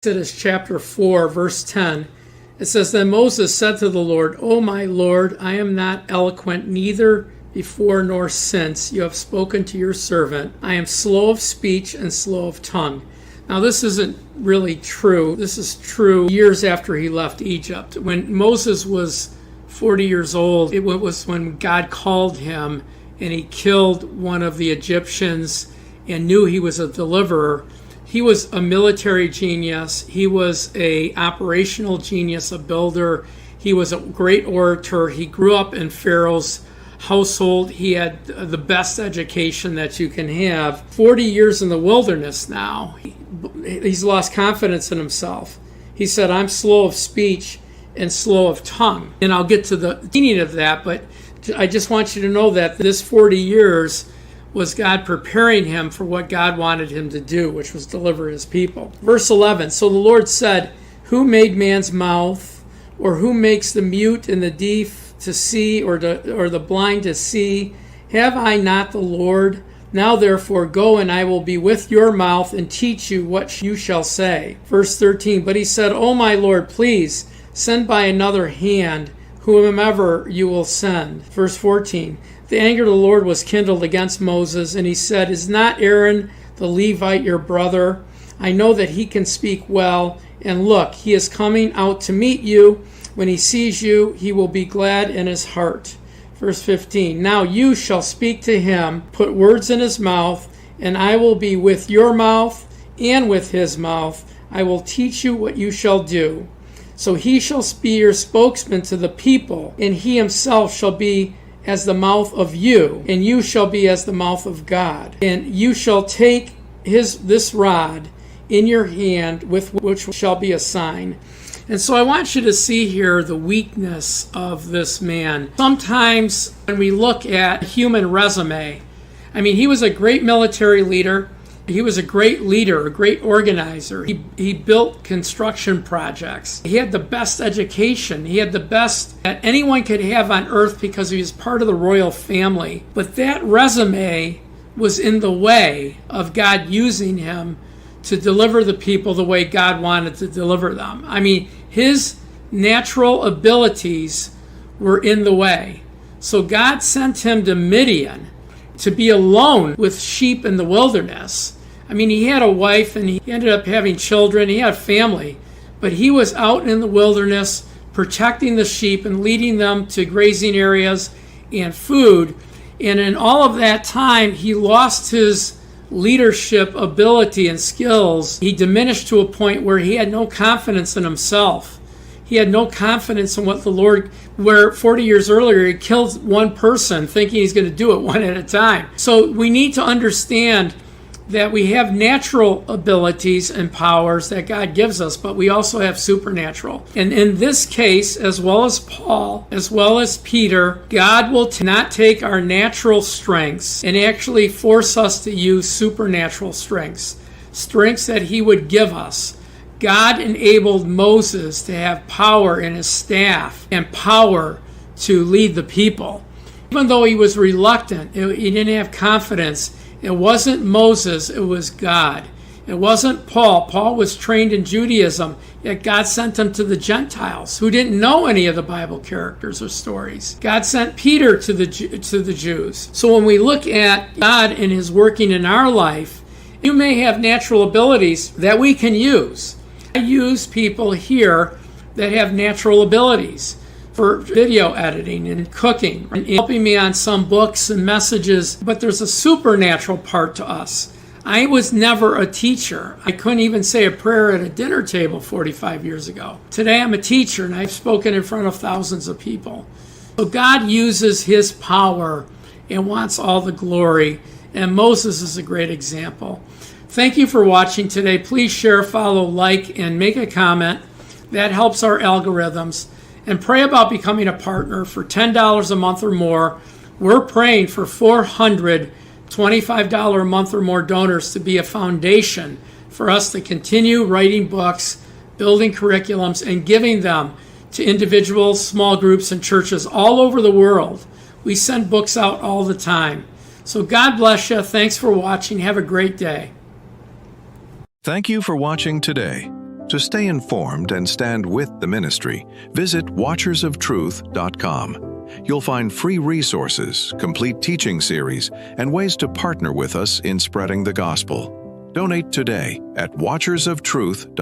Exodus chapter 4, verse 10. It says, Then Moses said to the Lord, O my Lord, I am not eloquent, neither before nor since you have spoken to your servant. I am slow of speech and slow of tongue. Now, this isn't really true. This is true years after he left Egypt. When Moses was 40 years old, it was when God called him and he killed one of the Egyptians and knew he was a deliverer. He was a military genius. He was an operational genius, a builder. He was a great orator. He grew up in Pharaoh's household. He had the best education that you can have. 40 years in the wilderness now. He's lost confidence in himself. He said, I'm slow of speech and slow of tongue. And I'll get to the meaning of that, but I just want you to know that this 40 years was God preparing him for what God wanted him to do, which was deliver his people. Verse 11, So the Lord said, Who made man's mouth, or who makes the mute and the deaf to see, or the blind to see? Have I not the Lord? Now therefore go, and I will be with your mouth and teach you what you shall say. Verse 13, But he said, O my Lord, please send by another hand whomever you will send. Verse 14, The anger of the Lord was kindled against Moses, and he said, Is not Aaron the Levite your brother? I know that he can speak well, and look, he is coming out to meet you. When he sees you, he will be glad in his heart. Verse 15, Now you shall speak to him, put words in his mouth, and I will be with your mouth and with his mouth. I will teach you what you shall do. So he shall be your spokesman to the people, and he himself shall be as the mouth of you, and you shall be as the mouth of God. And you shall take this rod in your hand, with which shall be a sign. And so I want you to see here the weakness of this man. Sometimes when we look at a human resume, I mean, he was a great military leader. He was a great leader, a great organizer. He built construction projects. He had the best education. He had the best that anyone could have on earth because he was part of the royal family. But that resume was in the way of God using him to deliver the people the way God wanted to deliver them. I mean, his natural abilities were in the way. So God sent him to Midian to be alone with sheep in the wilderness. I mean, he had a wife and he ended up having children. He had family, but he was out in the wilderness protecting the sheep and leading them to grazing areas and food. And in all of that time, he lost his leadership ability and skills. He diminished to a point where he had no confidence in himself. He had no confidence in what the Lord, where 40 years earlier he killed one person thinking he's going to do it one at a time. So we need to understand that we have natural abilities and powers that God gives us, but we also have supernatural. And in this case, as well as Paul, as well as Peter, God will not take our natural strengths and actually force us to use supernatural strengths that he would give us. God enabled Moses to have power in his staff and power to lead the people. Even though he was reluctant, he didn't have confidence. It wasn't Moses, it was God. It wasn't Paul. Paul was trained in Judaism, yet God sent him to the Gentiles who didn't know any of the Bible characters or stories. God sent Peter to the Jews. So when we look at God and his working in our life, you may have natural abilities that we can use. I use people here that have natural abilities for video editing and cooking and helping me on some books and messages, but there's a supernatural part to us. I was never a teacher. I couldn't even say a prayer at a dinner table 45 years ago. Today I'm a teacher and I've spoken in front of thousands of people. So God uses his power and wants all the glory, and Moses is a great example. Thank you for watching today. Please share, follow, like, and make a comment. That helps our algorithms. And pray about becoming a partner for $10 a month or more. We're praying for 400 $25 a month or more donors to be a foundation for us to continue writing books, building curriculums, and giving them to individuals, small groups, and churches all over the world. We send books out all the time. So God bless you. Thanks for watching. Have a great day. Thank you for watching today. To stay informed and stand with the ministry, visit watchersoftruth.com. You'll find free resources, complete teaching series, and ways to partner with us in spreading the gospel. Donate today at watchersoftruth.com.